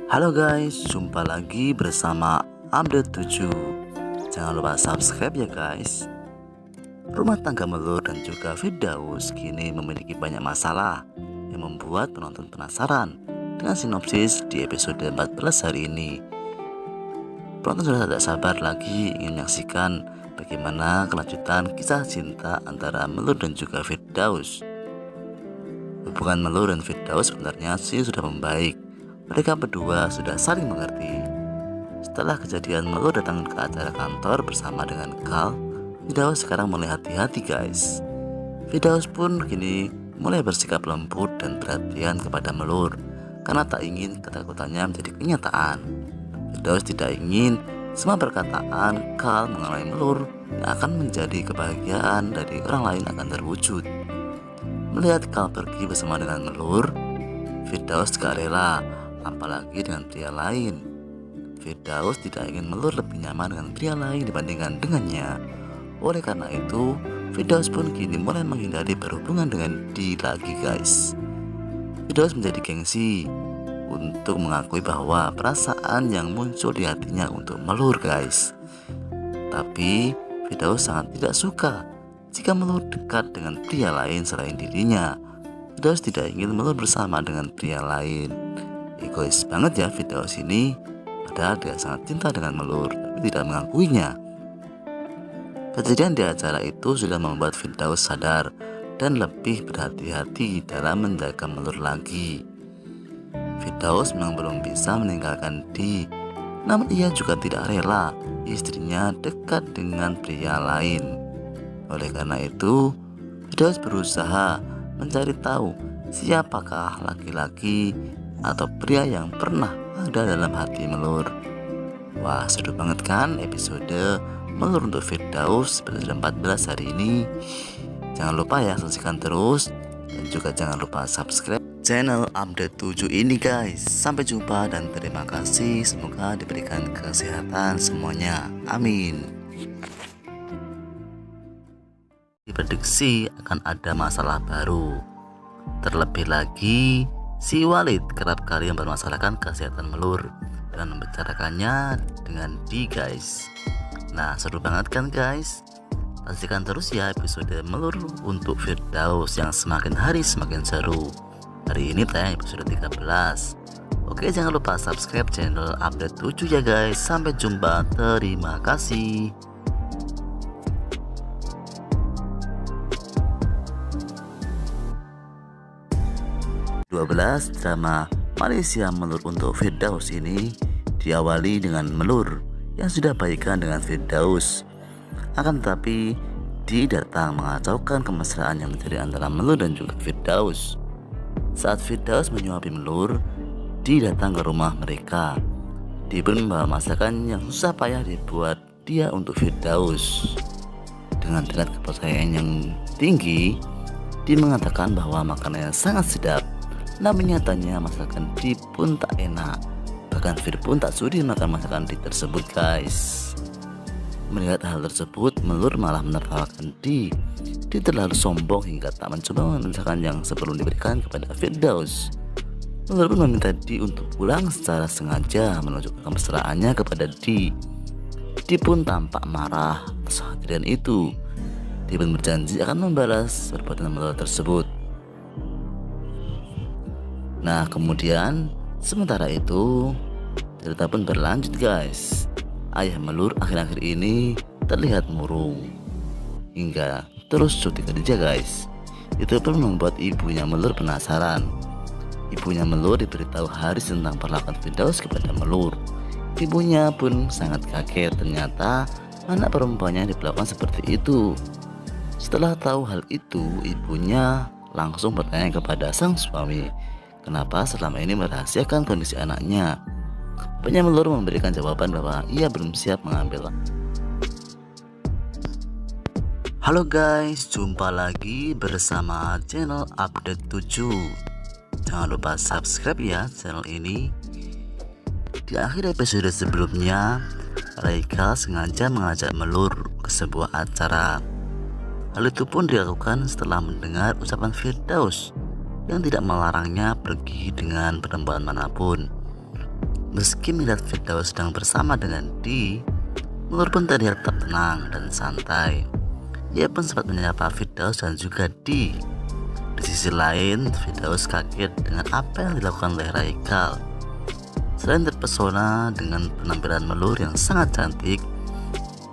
Halo guys, jumpa lagi bersama Update 7. Jangan lupa subscribe ya guys. Rumah tangga Melur dan juga Firdaus kini memiliki banyak masalah yang membuat penonton penasaran dengan sinopsis di episode 14 hari ini. Penonton sudah tidak sabar lagi ingin menyaksikan bagaimana kelanjutan kisah cinta antara Melur dan juga Firdaus. Hubungan Melur dan Firdaus sebenarnya sih sudah membaik. Mereka berdua sudah saling mengerti. Setelah kejadian Melur datang ke acara kantor bersama dengan Kal, Firdaus sekarang mulai hati-hati guys. Firdaus pun kini mulai bersikap lembut dan perhatian kepada Melur karena tak ingin ketakutannya menjadi kenyataan. Firdaus tidak ingin semua perkataan Kal mengenai Melur yang akan menjadi kebahagiaan dari orang lain akan terwujud. Melihat Kal pergi bersama dengan Melur, Firdaus gak rela, apalagi dengan pria lain. Firdaus tidak ingin Melur lebih nyaman dengan pria lain dibandingkan dengannya. Oleh karena itu, Firdaus pun kini mulai menghindari berhubungan dengan Di lagi guys. Firdaus menjadi gengsi untuk mengakui bahwa perasaan yang muncul di hatinya untuk Melur guys. Tapi Firdaus sangat tidak suka jika Melur dekat dengan pria lain selain dirinya. Firdaus tidak ingin Melur bersama dengan pria lain. Egois banget ya Firdaus ini, padahal dia sangat cinta dengan Melur tapi tidak mengakuinya. Kejadian di acara itu sudah membuat Firdaus sadar dan lebih berhati-hati dalam menjaga Melur lagi. Firdaus memang belum bisa meninggalkan Di, namun ia juga tidak rela istrinya dekat dengan pria lain. Oleh karena itu, Firdaus berusaha mencari tahu siapakah laki-laki atau pria yang pernah ada dalam hati Melur. Wah, seru banget kan episode Melur untuk Firdaus episode 14 hari ini. Jangan lupa ya saksikan terus, dan juga jangan lupa subscribe channel Update 7 ini guys. Sampai jumpa dan terima kasih. Semoga diberikan kesehatan semuanya, amin. Diprediksi akan ada masalah baru. Terlebih lagi, si Walid kerap kali mempermasalahkan kesehatan Melur dengan membicarakannya dengan Di guys. Nah, seru banget kan guys? Saksikan terus ya episode Melur untuk Firdaus yang semakin hari semakin seru. Hari ini tayang episode 13. Oke, jangan lupa subscribe channel Update 7 ya guys. Sampai jumpa, terima kasih. 12 drama Malaysia Melur untuk Firdaus ini diawali dengan Melur yang sudah baikan dengan Firdaus. Akan tetapi Di datang mengacaukan kemesraan yang terjadi antara Melur dan juga Firdaus. Saat Firdaus menyuapi Melur, Di datang ke rumah mereka. Di pun membawa masakan yang susah payah dibuat dia untuk Firdaus. Dengan tingkat kepercayaan yang tinggi, Di mengatakan bahwa makanannya sangat sedap. Namun nyatanya masakan Di pun tak enak. Bahkan Fir pun tak sudi makan masakan Di tersebut guys. Melihat hal tersebut, Melur malah menertawakan Di. Di terlalu sombong hingga tak mencoba masakan yang sebelum diberikan kepada Firdaus. Melur pun meminta Di untuk pulang secara sengaja menunjukkan kemesraannya kepada Di. Di pun tampak marah atas kejadian itu. Di pun berjanji akan membalas perbuatan Melur tersebut. Nah, kemudian sementara itu cerita pun berlanjut guys. Ayah Melur akhir-akhir ini terlihat murung hingga terus cuti kerja guys. Itu pun membuat ibunya Melur penasaran. Ibunya Melur diberitahu Haris tentang perlakuan Firdaus kepada Melur. Ibunya pun sangat kaget, ternyata anak perempuannya diperlakukan seperti itu. Setelah tahu hal itu, ibunya langsung bertanya kepada sang suami, kenapa selama ini merahasiakan kondisi anaknya. Bapaknya Melur memberikan jawaban bahwa ia belum siap mengambil. Halo guys, jumpa lagi bersama channel Update 7. Jangan lupa subscribe ya channel ini. Di akhir episode sebelumnya, Raika sengaja mengajak Melur ke sebuah acara. Hal itu pun dilakukan setelah mendengar ucapan Firdaus yang tidak melarangnya pergi dengan perempuan manapun. Meski melihat Firdaus sedang bersama dengan Di, Melur pun terlihat tetap tenang dan santai. Ia pun sempat menyapa Firdaus dan juga Di. Di sisi lain, Firdaus kaget dengan apa yang dilakukan oleh Raikal. Selain terpesona dengan penampilan Melur yang sangat cantik,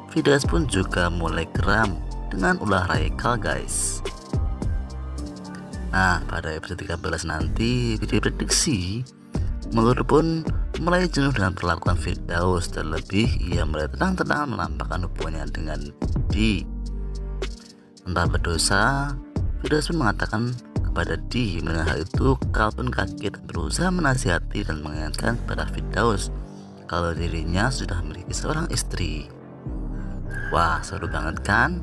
Firdaus pun juga mulai geram dengan ulah Raikal, guys. Nah, pada episode 13 nanti diprediksi Melur pun mulai jenuh dengan perlakuan Firdaus. Terlebih ia mulai tenang-tenang menampakkan hubungannya dengan Di. Tanpa berdosa, Firdaus pun mengatakan kepada Di. Mendengar hal itu, Kal pun kaget dan berusaha menasihati dan mengingatkan kepada Firdaus kalau dirinya sudah memiliki seorang istri. Wah, seru banget kan?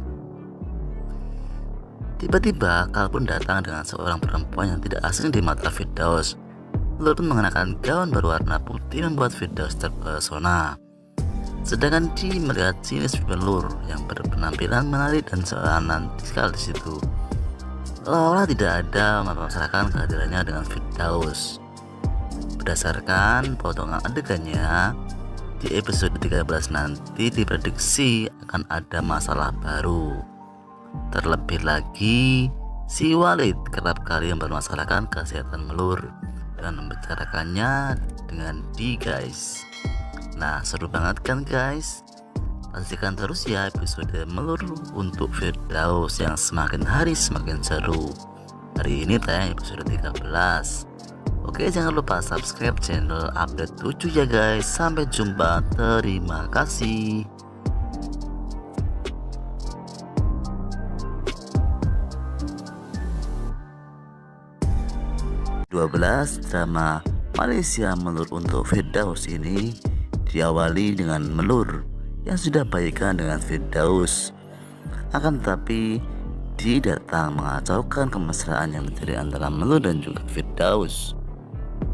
Tiba-tiba Kal pun datang dengan seorang perempuan yang tidak asing di mata Firdaus. Melur pun mengenakan gaun berwarna putih membuat Firdaus terpesona. Sedangkan Di melihat sinis Melur yang berpenampilan menarik dan seantikal di situ. Seolah tidak ada mempermasalahkan kehadirannya dengan Firdaus. Berdasarkan potongan adegannya, di episode 13 nanti diprediksi akan ada masalah baru. Terlebih lagi, si Walid kerap kali mempermasalahkan kesehatan Melur dan membicarakannya dengan Di, guys. Nah, seru banget kan, guys? Pastikan terus ya episode Melur untuk Firdaus yang semakin hari semakin seru. Hari ini tayang episode 13. Oke, jangan lupa subscribe channel Update 7 ya, guys. Sampai jumpa, terima kasih. 12 drama Malaysia Melur untuk Firdaus ini diawali dengan Melur yang sudah baikan dengan Firdaus. Akan tetapi Di datang mengacaukan kemesraan yang terjadi antara Melur dan juga Firdaus.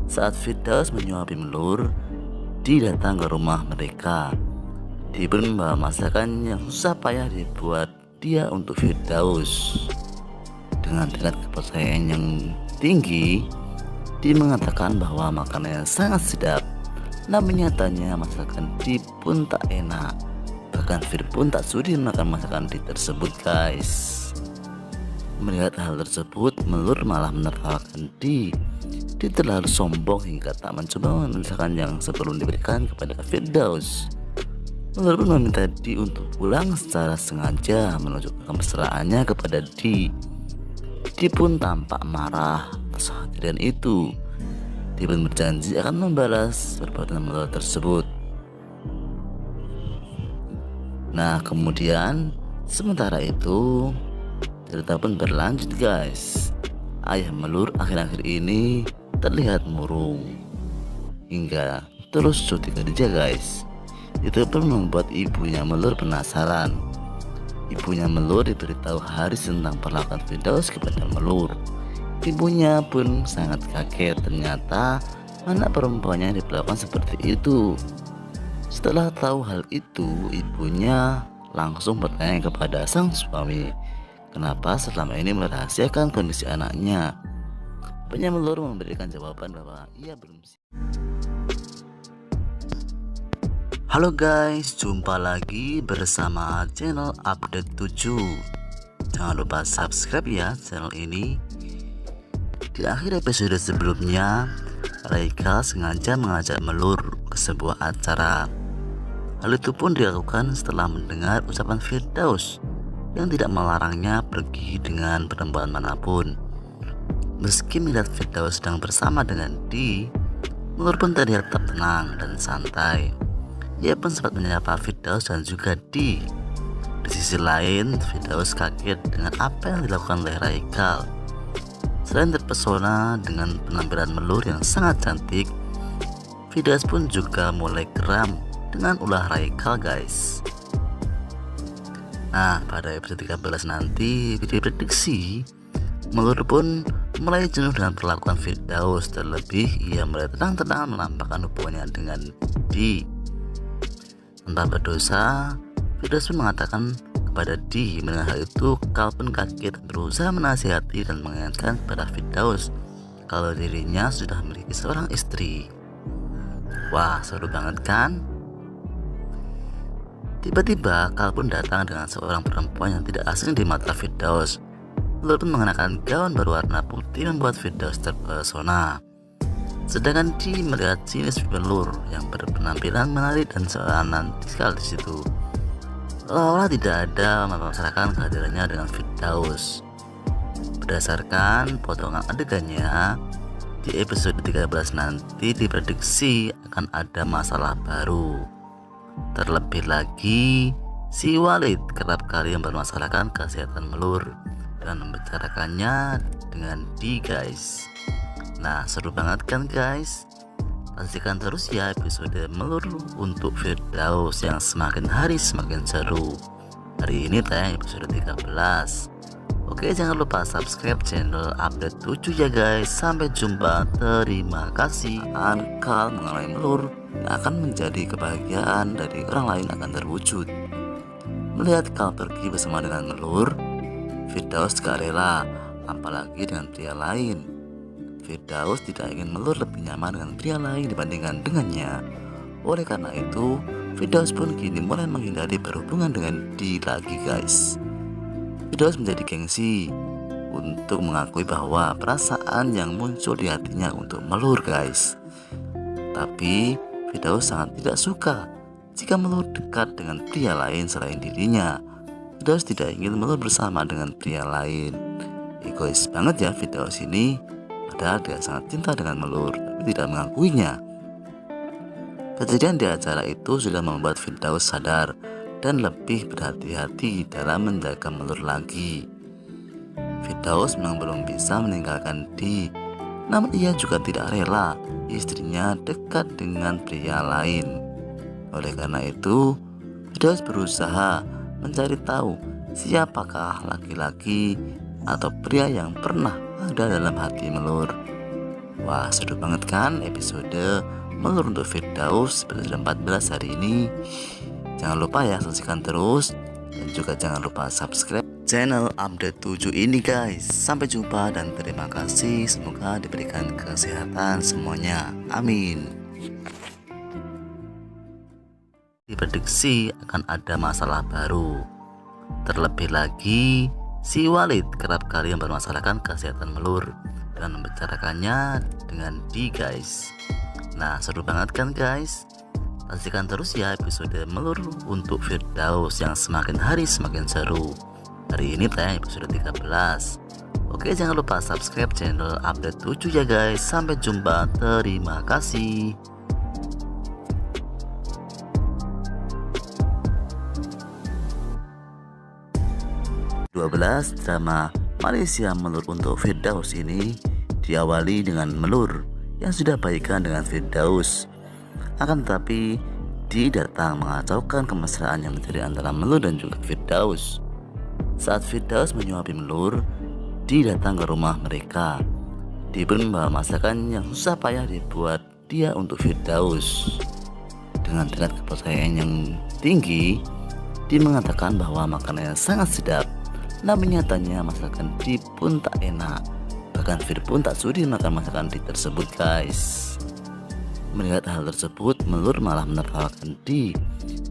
Saat Firdaus menyuapi Melur, Di datang ke rumah mereka. Di pun membawa masakan yang susah payah dibuat dia untuk Firdaus. Dengan tingkat kepercayaan yang tinggi, Di mengatakan bahwa makanan yang sangat sedap. Namun nyatanya masakan Di pun tak enak. Bahkan Fir pun tak sudi makan masakan Di tersebut, guys. Melihat hal tersebut, Melur malah menertawakan Di. Di terlalu sombong hingga tak mencoba masakan yang sebelum diberikan kepada Firdaus. Melur pun meminta Di untuk pulang secara sengaja menunjukkan kemesraannya kepada Di. Di pun tampak marah atas kejadian itu. Di pun berjanji akan membalas perbuatan Melur tersebut. Nah, kemudian sementara itu cerita pun berlanjut, guys. Ayah Melur akhir-akhir ini terlihat murung hingga terus cuti kerja, guys. Itu pun membuat ibunya Melur penasaran. Ibunya Melur diberitahu Haris tentang perlakuan Firdaus kepada Melur. Ibunya pun sangat kaget, ternyata anak perempuannya diperlakukan seperti itu. Setelah tahu hal itu, ibunya langsung bertanya kepada sang suami, kenapa selama ini merahasiakan kondisi anaknya. Ibunya Melur memberikan jawaban bahwa ia belum siap. Halo guys, jumpa lagi bersama channel Update 7. Jangan lupa subscribe ya channel ini. Di akhir episode sebelumnya, Raikal sengaja mengajak Melur ke sebuah acara. Hal itu pun dilakukan setelah mendengar ucapan Firdaus yang tidak melarangnya pergi dengan perempuan manapun. Meski melihat Firdaus sedang bersama dengan Di, Melur pun terlihat tetap tenang dan santai. Ia pun sempat menyapa Firdaus dan juga Di. Di sisi lain, Firdaus kaget dengan apa yang dilakukan oleh Raikal. Selain terpesona dengan penampilan Melur yang sangat cantik, Firdaus pun juga mulai geram dengan ulah Raikal, guys. Nah, pada episode 13 nanti diprediksi Melur pun mulai jenuh dengan perlakuan Firdaus. Terlebih ia mulai tenang-tenang menampakkan hubungannya dengan Di. Tanpa berdosa, Firdaus pun mengatakan kepada Di. Mendengar hal itu, Kal pun kaget dan berusaha menasihati dan mengingatkan kepada Firdaus kalau dirinya sudah memiliki seorang istri. Wah, seru banget kan? Tiba-tiba Kal pun datang dengan seorang perempuan yang tidak asing di mata Firdaus. Melur pun mengenakan gaun berwarna putih membuat Firdaus terpesona. Sedangkan Di melihat sinis Melur yang berpenampilan menarik dan seantikal di situ. Seolah tidak ada memasarkan kehadirannya dengan Firdaus. Berdasarkan potongan adegannya, di episode 13 nanti diprediksi akan ada masalah baru. Terlebih lagi, si Walid kerap kali mempermasalahkan kesehatan Melur dan membicarakannya dengan Di guys. Nah, seru banget kan guys? Pastikan terus ya episode Melur untuk Firdaus yang semakin hari semakin seru. Hari ini tayang episode 13. Oke, jangan lupa subscribe channel Update 7 ya guys. Sampai jumpa, terima kasih. Kal mengalami Melur yang akan menjadi kebahagiaan dari orang lain akan terwujud. Melihat Kal pergi bersama dengan Melur, Firdaus gak rela, apalagi dengan pria lain. Firdaus tidak ingin Melur lebih nyaman dengan pria lain dibandingkan dengannya. Oleh karena itu, Firdaus pun kini mulai menghindari berhubungan dengan Di lagi guys. Firdaus menjadi gengsi untuk mengakui bahwa perasaan yang muncul di hatinya untuk Melur guys. Tapi Firdaus sangat tidak suka jika Melur dekat dengan pria lain selain dirinya. Firdaus tidak ingin Melur bersama dengan pria lain. Egois banget ya Firdaus ini, padahal dia sangat cinta dengan Melur tapi tidak mengakuinya. Kejadian di acara itu sudah membuat Firdaus sadar dan lebih berhati-hati dalam menjaga Melur lagi. Firdaus memang belum bisa meninggalkan Di, namun ia juga tidak rela istrinya dekat dengan pria lain. Oleh karena itu, Firdaus berusaha mencari tahu siapakah laki-laki atau pria yang pernah ada dalam hati Melur. Wah, seru banget kan episode Melur untuk Firdaus episode 14 hari ini. Jangan lupa ya saksikan terus, dan juga jangan lupa subscribe channel Update 7 ini guys. Sampai jumpa dan terima kasih. Semoga diberikan kesehatan semuanya, amin. Diprediksi akan ada masalah baru. Terlebih lagi, si Walid kerap kali mempermasalahkan kesehatan Melur dan membicarakannya dengan Di guys. Nah, seru banget kan guys? Pastikan terus ya episode Melur untuk Firdaus yang semakin hari semakin seru. Hari ini tayang episode 13. Oke, jangan lupa subscribe channel Update 7 ya guys. Sampai jumpa, terima kasih. 12 drama Malaysia Melur untuk Firdaus ini diawali dengan Melur yang sudah baikan dengan Firdaus. Akan tetapi Di datang mengacaukan kemesraan yang terjadi antara Melur dan juga Firdaus. Saat Firdaus menyuapi Melur, Di datang ke rumah mereka. Di pun membawa masakan yang susah payah dibuat dia untuk Firdaus. Dengan tingkat kepercayaan yang tinggi, Di mengatakan bahwa makanannya sangat sedap. Namun nyatanya masakan Di pun tak enak. Bahkan Fir pun tak sudi makan masakan Di tersebut guys. Melihat hal tersebut, Melur malah menertawakan Di.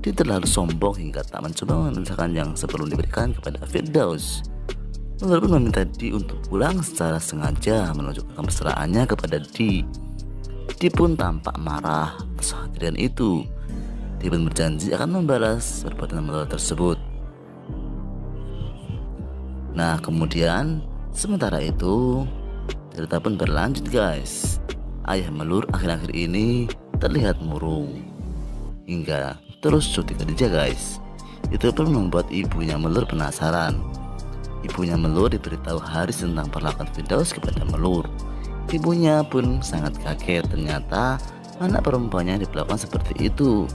Di terlalu sombong hingga tak mencoba masakan yang sebelum diberikan kepada Firdaus. Melur pun meminta Di untuk pulang secara sengaja menunjukkan kemesraannya kepada Di. Di pun tampak marah atas kehadiran itu. Di pun berjanji akan membalas perbuatan Melur tersebut. Nah, kemudian sementara itu cerita pun berlanjut guys. Ayah Melur akhir-akhir ini terlihat murung hingga terus cuti kerja guys. Itu pun membuat ibunya Melur penasaran. Ibunya Melur diberitahu Haris tentang perlakuan Firdaus kepada Melur. Ibunya pun sangat kaget, ternyata anak perempuannya diperlakukan seperti itu.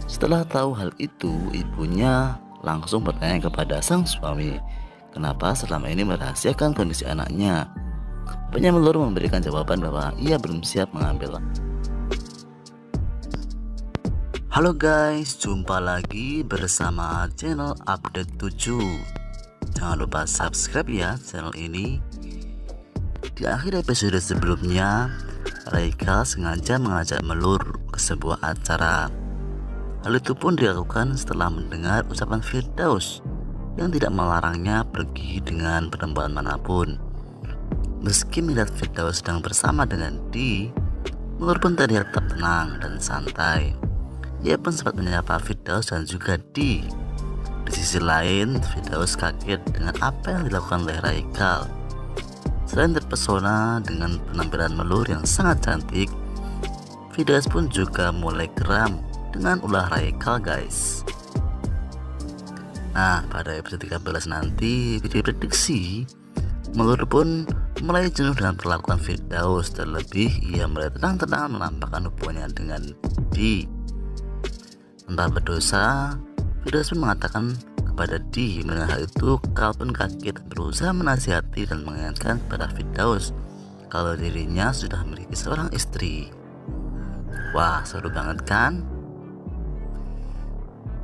Setelah tahu hal itu, ibunya langsung bertanya kepada sang suami, kenapa selama ini merahasiakan kondisi anaknya. Bapaknya Melur memberikan jawaban bahwa ia belum siap mengambil. Halo guys, jumpa lagi bersama channel Update 7. Jangan lupa subscribe ya channel ini. Di akhir episode sebelumnya, Raikal sengaja mengajak Melur ke sebuah acara. Hal itu pun dilakukan setelah mendengar ucapan Firdaus yang tidak melarangnya pergi dengan perempuan manapun. Meski melihat Firdaus sedang bersama dengan Di, Melur pun terlihat tetap tenang dan santai. Ia pun sempat menyapa Firdaus dan juga Di. Di sisi lain, Firdaus kaget dengan apa yang dilakukan oleh Raikal. Selain terpesona dengan penampilan Melur yang sangat cantik, Firdaus pun juga mulai geram dengan ulah Raikal, guys. Nah, pada episode 13 nanti diprediksi Melur pun mulai jenuh dengan perlakuan Firdaus. Terlebih ia mulai tenang-tenang menampakkan hubungannya dengan Di. Tanpa berdosa, Firdaus pun mengatakan kepada Di. Mendengar hal itu, Kal pun kaget dan berusaha menasihati dan mengingatkan kepada Firdaus kalau dirinya sudah memiliki seorang istri. Wah, seru banget kan?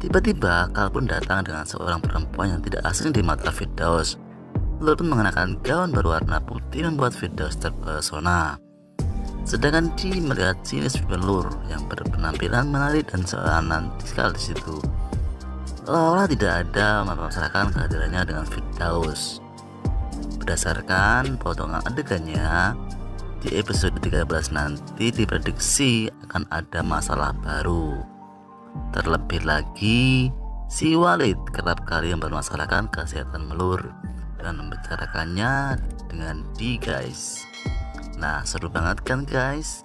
Tiba-tiba Kal pun datang dengan seorang perempuan yang tidak asing di mata Firdaus. Melur pun mengenakan gaun berwarna putih membuat Firdaus terpesona. Sedangkan Di melihat sinis Melur yang berpenampilan menarik dan seorang sekali di situ. Seolah tidak ada mempermasalahkan kehadirannya dengan Firdaus. Berdasarkan potongan adegannya, di episode 13 nanti diprediksi akan ada masalah baru. Terlebih lagi, si Walid kerap kali mempermasalahkan kesehatan Melur dan membicarakannya dengan Di, guys. Nah, seru banget kan, guys?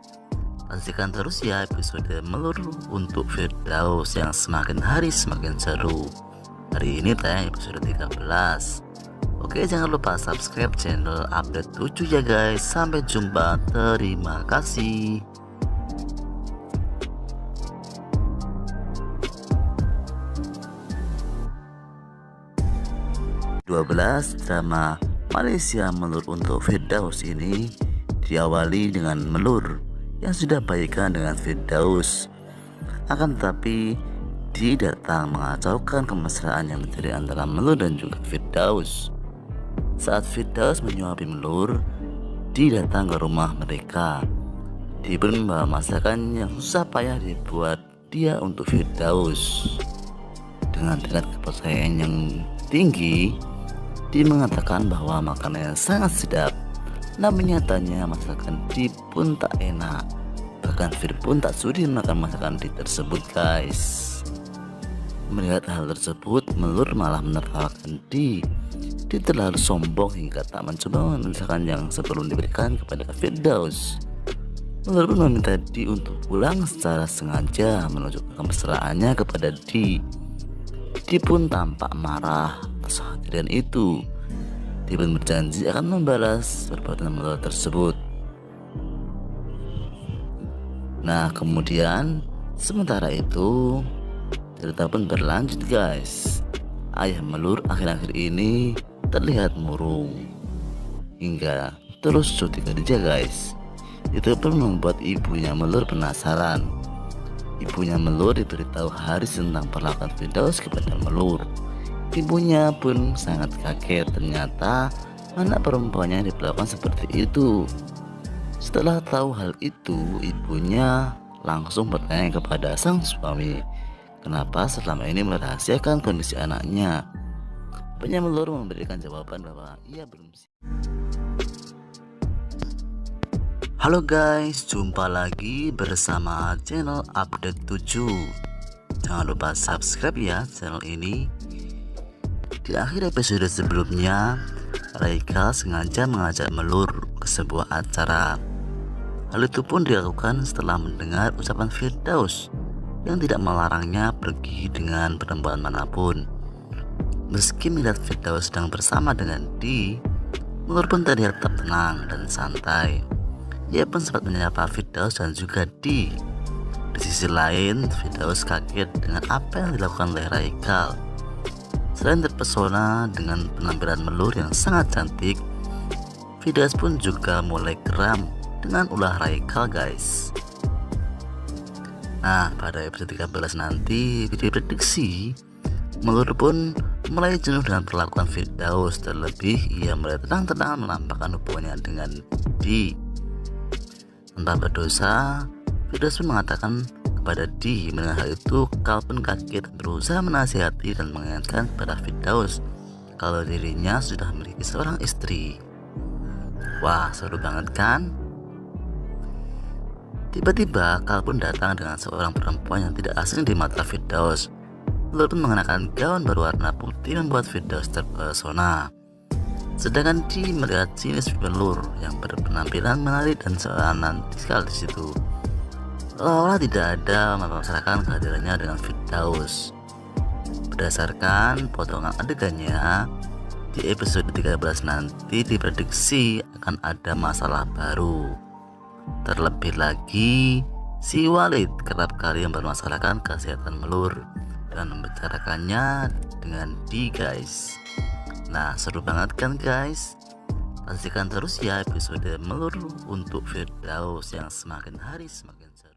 Pastikan terus ya episode Melur untuk Firdaus yang semakin hari semakin seru. Hari ini tayang episode 13. Oke, jangan lupa subscribe channel Update 7 ya, guys. Sampai jumpa, terima kasih. 12 drama Malaysia Melur untuk Firdaus ini diawali dengan Melur yang sudah baikan dengan Firdaus. Akan tetapi Di datang mengacaukan kemesraan yang terjadi antara Melur dan juga Firdaus. Saat Firdaus menyuapi Melur, Di datang ke rumah mereka. Di pun membawa masakan yang susah payah dibuat dia untuk Firdaus. Dengan tingkat kepercayaan yang tinggi, Di mengatakan bahwa makanannya sangat sedap. Namun nyatanya masakan Di pun tak enak. Bahkan Fir pun tak sudi makan masakan Di tersebut, guys. Melihat hal tersebut, Melur malah menertawakan Di. Di terlalu sombong hingga tak mencoba masakan yang sebelum diberikan kepada Firdaus. Melur pun meminta Di untuk pulang secara sengaja menunjukkan kemesraannya kepada Di. Di pun tampak marah atas kejadian itu. Di pun berjanji akan membalas perbuatan Melur tersebut. Nah, kemudian sementara itu cerita pun berlanjut, guys. Ayah Melur akhir-akhir ini terlihat murung hingga terus cuti kerja, guys. Itu pun membuat ibunya Melur penasaran. Ibunya Melur diberitahu Haris tentang perlakuan Firdaus kepada Melur. Ibunya pun sangat kaget, ternyata anak perempuannya diperlakukan seperti itu. Setelah tahu hal itu, ibunya langsung bertanya kepada sang suami, kenapa selama ini merahasiakan kondisi anaknya. Bapaknya Melur memberikan jawaban bahwa ia belum siap. Halo guys, jumpa lagi bersama channel Update 7. Jangan lupa subscribe ya channel ini. Di akhir episode sebelumnya, Raikal sengaja mengajak Melur ke sebuah acara. Hal itu pun dilakukan setelah mendengar ucapan Firdaus yang tidak melarangnya pergi dengan perempuan manapun. Meski melihat Firdaus sedang bersama dengan Di, Melur pun terlihat tetap tenang dan santai. Ia pun sempat menyapa Firdaus dan juga Di. Di sisi lain, Firdaus kaget dengan apa yang dilakukan oleh Raikal. Selain terpesona dengan penampilan Melur yang sangat cantik, Firdaus pun juga mulai geram dengan ulah Raikal, guys. Nah, pada episode 13 nanti diprediksi Melur pun mulai jenuh dengan perlakuan Firdaus. Terlebih ia mulai tenang-tenang menampakkan hubungannya dengan Di. Tanpa berdosa, Firdaus pun mengatakan kepada Di. Mendengar hal itu, Kal pun kaget dan berusaha menasihati dan mengingatkan kepada Firdaus kalau dirinya sudah memiliki seorang istri. Wah, seru banget kan? Tiba-tiba Kal pun datang dengan seorang perempuan yang tidak asing di mata Firdaus. Lur pun mengenakan gaun berwarna putih membuat Firdaus terpesona. Sedangkan Di melihat sinis Lur yang berpenampilan menarik dan seantikal di situ. Seolah tidak ada memasarkan kehadirannya dengan Firdaus. Berdasarkan potongan adegannya, di episode 13 nanti diprediksi akan ada masalah baru. Terlebih lagi, si Walid kerap kali mempermasalahkan kesehatan Melur dan membicarakannya dengan Di, guys. Nah, seru banget kan, guys? Pastikan terus ya episode Melur untuk Firdaus yang semakin hari semakin seru.